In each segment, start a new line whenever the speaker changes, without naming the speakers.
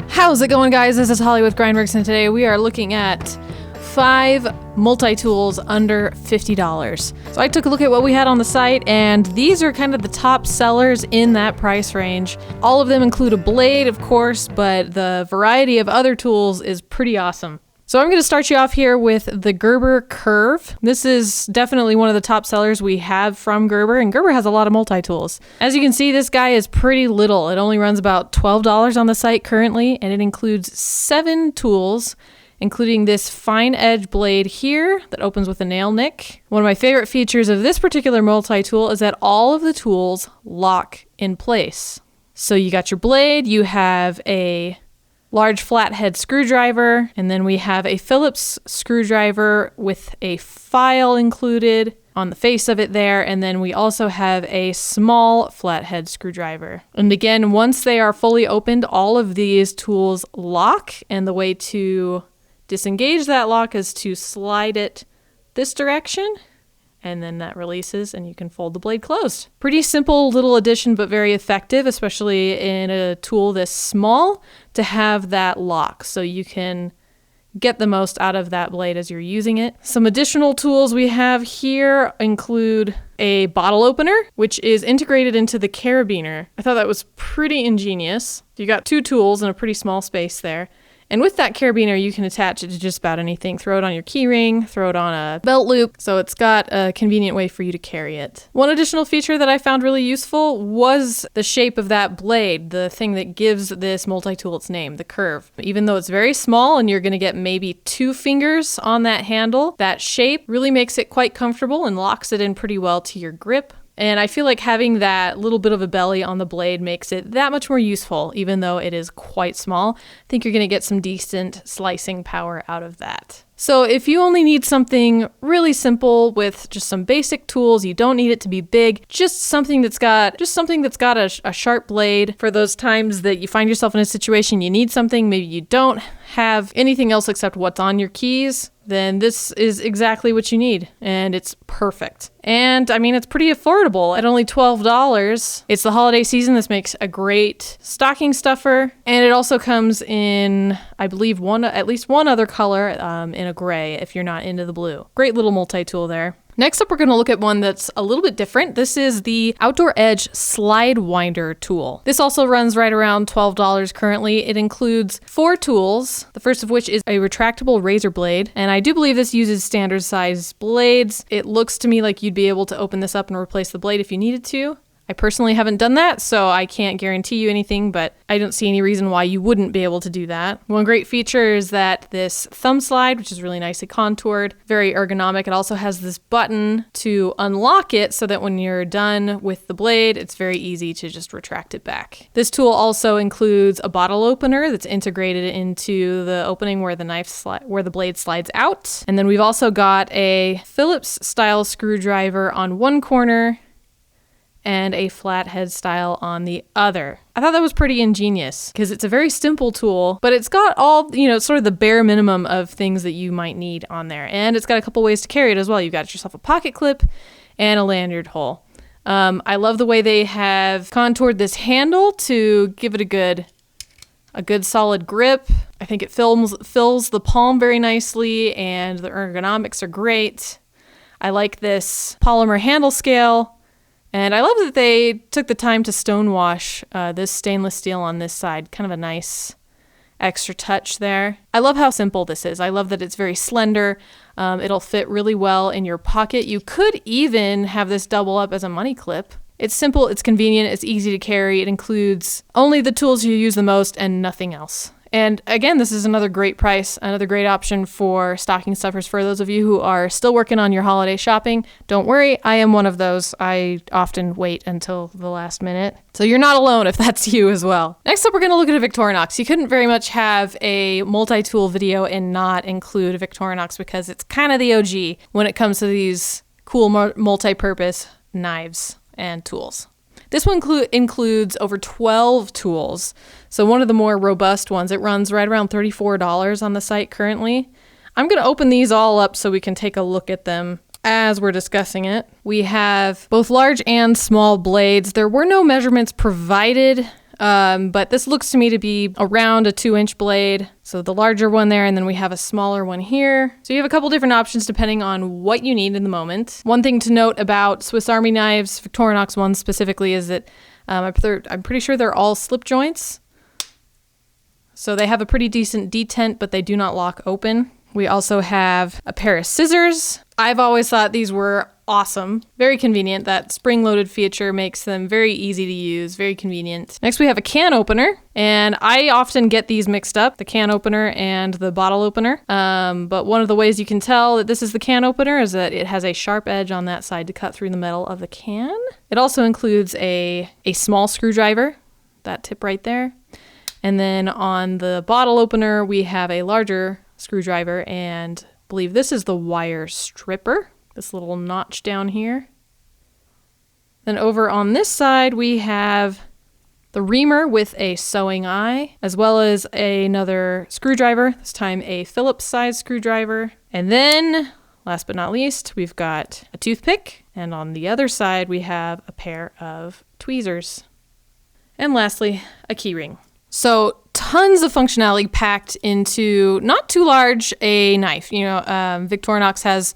How's it going, guys? This is Holly with Grindworx, and today we are looking at 5 multi-tools under $50. So I took a look at what we had on the site, and these are kind of the top sellers in that price range. All of them include a blade, of course, but the variety of other tools is pretty awesome. So I'm going to start you off here with the Gerber Curve. This is definitely one of the top sellers we have from Gerber, and Gerber has a lot of multi-tools. As you can see, this guy is pretty little. It only runs about $12 on the site currently, and it includes 7 tools, including this fine edge blade here that opens with a nail nick. One of my favorite features of this particular multi-tool is that all of the tools lock in place. So you got your blade, you have a large flathead screwdriver, and then we have a Phillips screwdriver with a file included on the face of it there, and then we also have a small flathead screwdriver. And again, once they are fully opened, all of these tools lock, and the way to disengage that lock is to slide it this direction, and then that releases and you can fold the blade closed. Pretty simple little addition, but very effective, especially in a tool this small, to have that lock so you can get the most out of that blade as you're using it. Some additional tools we have here include a bottle opener, which is integrated into the carabiner. I thought that was pretty ingenious. You got 2 tools in a pretty small space there. And with that carabiner, you can attach it to just about anything. Throw it on your key ring, throw it on a belt loop, so it's got a convenient way for you to carry it. One additional feature that I found really useful was the shape of that blade, the thing that gives this multi-tool its name, the curve. Even though it's very small and you're gonna get maybe 2 fingers on that handle, that shape really makes it quite comfortable and locks it in pretty well to your grip. And I feel like having that little bit of a belly on the blade makes it that much more useful, even though it is quite small. I think you're going to get some decent slicing power out of that. So if you only need something really simple with just some basic tools, you don't need it to be big, just something that's got a sharp blade for those times that you find yourself in a situation you need something, maybe you don't have anything else except what's on your keys, then this is exactly what you need, and it's perfect. And I mean, it's pretty affordable at only $12. It's the holiday season. This makes a great stocking stuffer, and it also comes in, I believe, at least one other color, in a gray if you're not into the blue. Great little multi-tool there. Next up, we're going to look at one that's a little bit different. This is the Outdoor Edge SlideWinder tool. This also runs right around $12 currently. It includes 4 tools, the first of which is a retractable razor blade, and I do believe this uses standard size blades. It looks to me like you'd be able to open this up and replace the blade if you needed to. I personally haven't done that, so I can't guarantee you anything, but I don't see any reason why you wouldn't be able to do that. One great feature is that this thumb slide, which is really nicely contoured, very ergonomic. It also has this button to unlock it so that when you're done with the blade, it's very easy to just retract it back. This tool also includes a bottle opener that's integrated into the opening where the blade slides out. And then we've also got a Phillips style screwdriver on one corner and a flathead style on the other. I thought that was pretty ingenious because it's a very simple tool, but it's got all, sort of the bare minimum of things that you might need on there. And it's got a couple ways to carry it as well. You've got yourself a pocket clip and a lanyard hole. I love the way they have contoured this handle to give it a good solid grip. I think it fills the palm very nicely, and the ergonomics are great. I like this polymer handle scale. And I love that they took the time to stonewash this stainless steel on this side. Kind of a nice extra touch there. I love how simple this is. I love that it's very slender. It'll fit really well in your pocket. You could even have this double up as a money clip. It's simple, it's convenient, it's easy to carry. It includes only the tools you use the most and nothing else. And again, this is another great price, another great option for stocking stuffers for those of you who are still working on your holiday shopping. Don't worry, I am one of those. I often wait until the last minute. So you're not alone if that's you as well. Next up, we're going to look at a Victorinox. You couldn't very much have a multi-tool video and not include a Victorinox because it's kind of the OG when it comes to these cool multi-purpose knives and tools. This one includes over 12 tools, so one of the more robust ones. It runs right around $34 on the site currently. I'm going to open these all up so we can take a look at them as we're discussing it. We have both large and small blades. There were no measurements provided But this looks to me to be around a 2-inch blade. So the larger one there, and then we have a smaller one here. So you have a couple different options depending on what you need in the moment. One thing to note about Swiss Army knives, Victorinox ones specifically, is that I'm pretty sure they're all slip joints. So they have a pretty decent detent, but they do not lock open. We also have a pair of scissors. I've always thought these were awesome. Very convenient. That spring-loaded feature makes them very easy to use, very convenient. Next, we have a can opener, and I often get these mixed up, the can opener and the bottle opener. But one of the ways you can tell that this is the can opener is that it has a sharp edge on that side to cut through the metal of the can. It also includes a small screwdriver, that tip right there. And then on the bottle opener, we have a larger screwdriver, and I believe this is the wire stripper, this little notch down here. Then over on this side, we have the reamer with a sewing eye, as well as another screwdriver, this time a Phillips size screwdriver. And then, last but not least, we've got a toothpick, and on the other side, we have a pair of tweezers. And lastly, a key ring. So tons of functionality packed into not too large a knife. Victorinox has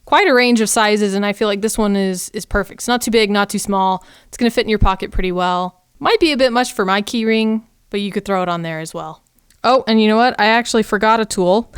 quite a range of sizes, and I feel like this one is perfect. It's not too big, not too small. It's going to fit in your pocket pretty well. Might be a bit much for my key ring, but you could throw it on there as well. Oh, and you know what? I actually forgot a tool.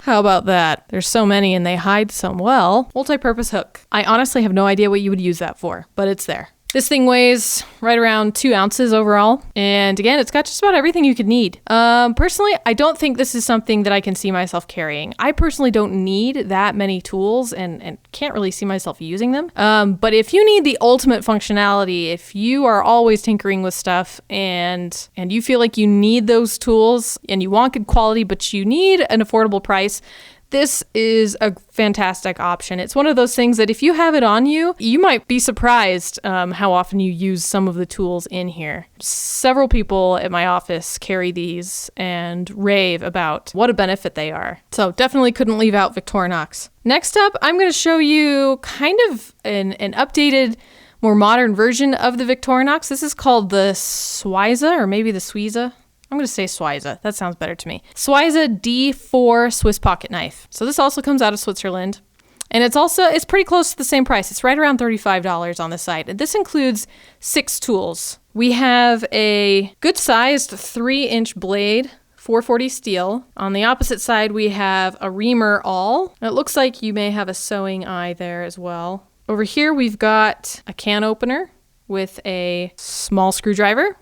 How about that? There's so many and they hide so well. Multi-purpose hook. I honestly have no idea what you would use that for, but it's there. This thing weighs right around 2 ounces overall. And again, it's got just about everything you could need. Personally, I don't think this is something that I can see myself carrying. I personally don't need that many tools and can't really see myself using them. But if you need the ultimate functionality, if you are always tinkering with stuff and you feel like you need those tools and you want good quality, but you need an affordable price, this is a fantastic option. It's one of those things that if you have it on you, you might be surprised how often you use some of the tools in here. Several people at my office carry these and rave about what a benefit they are. So definitely couldn't leave out Victorinox. Next up, I'm going to show you kind of an updated, more modern version of the Victorinox. This is called the Swiza, or maybe the Swiza. I'm going to say Swiza. That sounds better to me. Swiza D4 Swiss pocket knife. So this also comes out of Switzerland. And it's pretty close to the same price. It's right around $35 on the site. And this includes 6 tools. We have a good sized 3-inch blade, 440 steel. On the opposite side, we have a reamer awl. It looks like you may have a sewing eye there as well. Over here, we've got a can opener with a small screwdriver.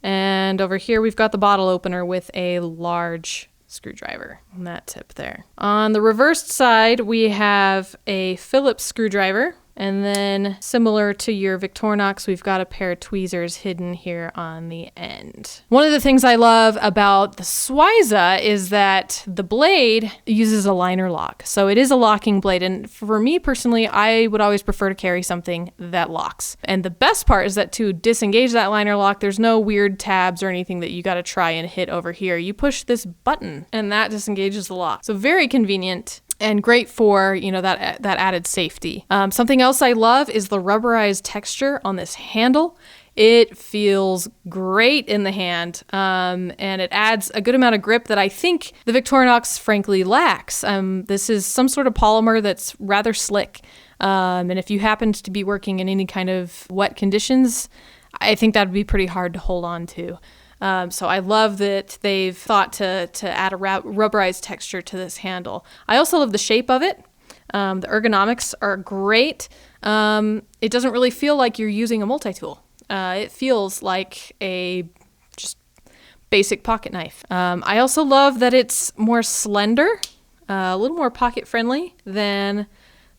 And over here, we've got the bottle opener with a large screwdriver on that tip there. On the reversed side, we have a Phillips screwdriver. And then similar to your Victorinox, we've got a pair of tweezers hidden here on the end. One of the things I love about the Swiza is that the blade uses a liner lock. So it is a locking blade. And for me personally, I would always prefer to carry something that locks. And the best part is that to disengage that liner lock, there's no weird tabs or anything that you got to try and hit over here. You push this button and that disengages the lock. So very convenient. And great for, that added safety. Something else I love is the rubberized texture on this handle. It feels great in the hand, and it adds a good amount of grip that I think the Victorinox frankly lacks. This is some sort of polymer that's rather slick, and if you happened to be working in any kind of wet conditions, I think that would be pretty hard to hold on to. So I love that they've thought to add a rubberized texture to this handle. I also love the shape of it. The ergonomics are great. It doesn't really feel like you're using a multi-tool. It feels like a just basic pocket knife. I also love that it's more slender, a little more pocket friendly than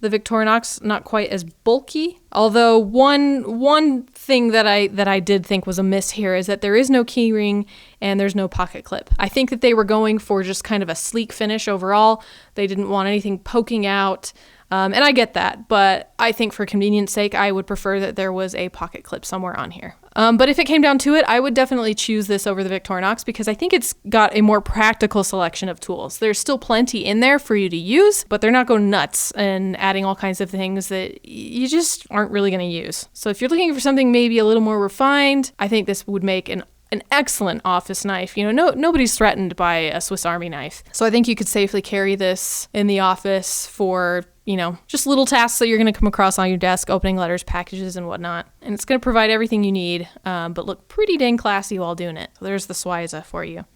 the Victorinox, not quite as bulky. Although one thing that I did think was a miss here is that there is no key ring and there's no pocket clip. I think that they were going for just kind of a sleek finish overall. They didn't want anything poking out. And I get that, but I think for convenience sake, I would prefer that there was a pocket clip somewhere on here. But if it came down to it, I would definitely choose this over the Victorinox because I think it's got a more practical selection of tools. There's still plenty in there for you to use, but they're not going nuts and adding all kinds of things that you just aren't really going to use. So if you're looking for something maybe a little more refined, I think this would make an an excellent office knife. You know, nobody's threatened by a Swiss Army knife. So I think you could safely carry this in the office for, you know, just little tasks that you're going to come across on your desk, opening letters, packages, and whatnot. And it's going to provide everything you need, but look pretty dang classy while doing it. So there's the Swiza for you.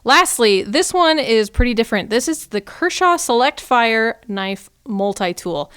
Lastly, this one is pretty different. This is the Kershaw Select Fire Knife Multi-Tool.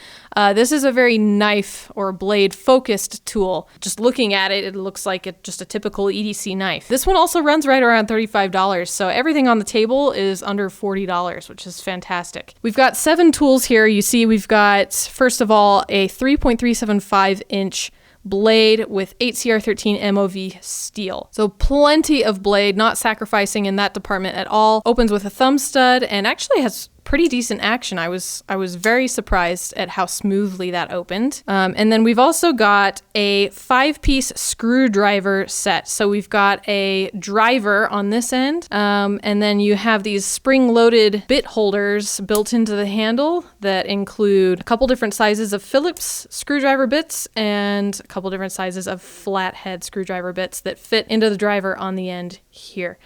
This is a very knife or blade focused tool. Just looking at it, it looks like just a typical EDC knife. This one also runs right around $35, so everything on the table is under $40, which is fantastic. We've got 7 tools here. You see we've got, first of all, a 3.375 inch blade with 8CR13 MOV steel. So plenty of blade, not sacrificing in that department at all. Opens with a thumb stud and actually has pretty decent action. I was very surprised at how smoothly that opened. And then we've also got a 5-piece screwdriver set. So we've got a driver on this end, and then you have these spring-loaded bit holders built into the handle that include a couple different sizes of Phillips screwdriver bits and a couple different sizes of flathead screwdriver bits that fit into the driver on the end here.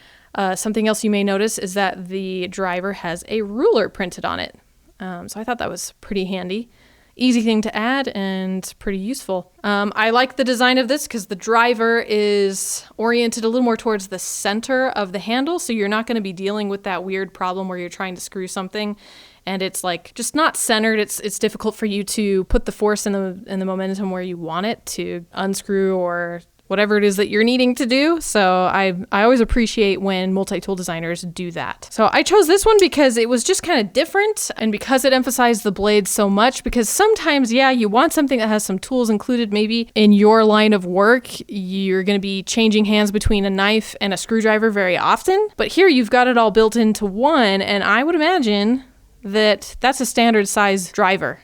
Something else you may notice is that the driver has a ruler printed on it. So I thought that was pretty handy. Easy thing to add and pretty useful. I like the design of this because the driver is oriented a little more towards the center of the handle, so you're not going to be dealing with that weird problem where you're trying to screw something and it's like just not centered. It's difficult for you to put the force and the momentum where you want it to unscrew or whatever it is that you're needing to do. So I always appreciate when multi-tool designers do that. So I chose this one because it was just kind of different and because it emphasized the blade so much, because sometimes, yeah, you want something that has some tools included. Maybe in your line of work, you're going to be changing hands between a knife and a screwdriver very often. But here you've got it all built into one, and I would imagine that that's a standard size driver.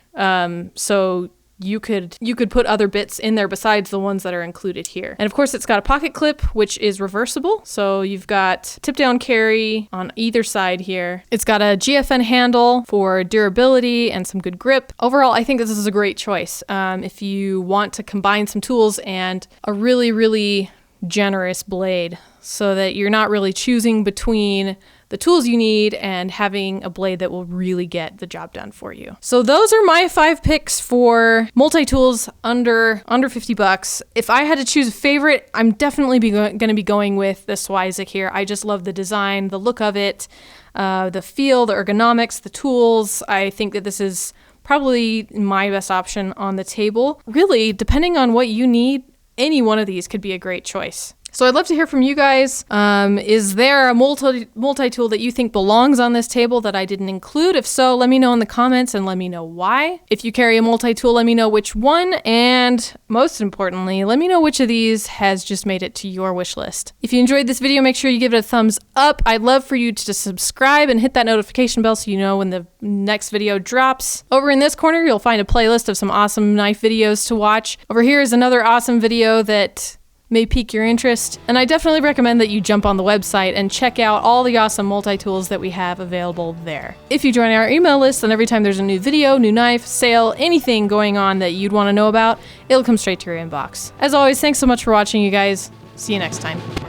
So you could put other bits in there besides the ones that are included here. And of course it's got a pocket clip, which is reversible. So you've got tip down carry on either side here. It's got a GFN handle for durability and some good grip. Overall, I think this is a great choice. If you want to combine some tools and a really, really generous blade so that you're not really choosing between the tools you need and having a blade that will really get the job done for you. So those are my 5 picks for multi-tools under $50. If I had to choose a favorite, I'm definitely going to be going with the Swiza here. I just love the design, the look of it, the feel, the ergonomics, the tools. I think that this is probably my best option on the table. Really, depending on what you need, any one of these could be a great choice. So I'd love to hear from you guys. Is there a multi-tool that you think belongs on this table that I didn't include? If so, let me know in the comments and let me know why. If you carry a multi-tool, let me know which one. And most importantly, let me know which of these has just made it to your wish list. If you enjoyed this video, make sure you give it a thumbs up. I'd love for you to subscribe and hit that notification bell so you know when the next video drops. Over in this corner, you'll find a playlist of some awesome knife videos to watch. Over here is another awesome video that may pique your interest, and I definitely recommend that you jump on the website and check out all the awesome multi-tools that we have available there. If you join our email list, then every time there's a new video, new knife, sale, anything going on that you'd want to know about, it'll come straight to your inbox. As always, thanks so much for watching, you guys. See you next time.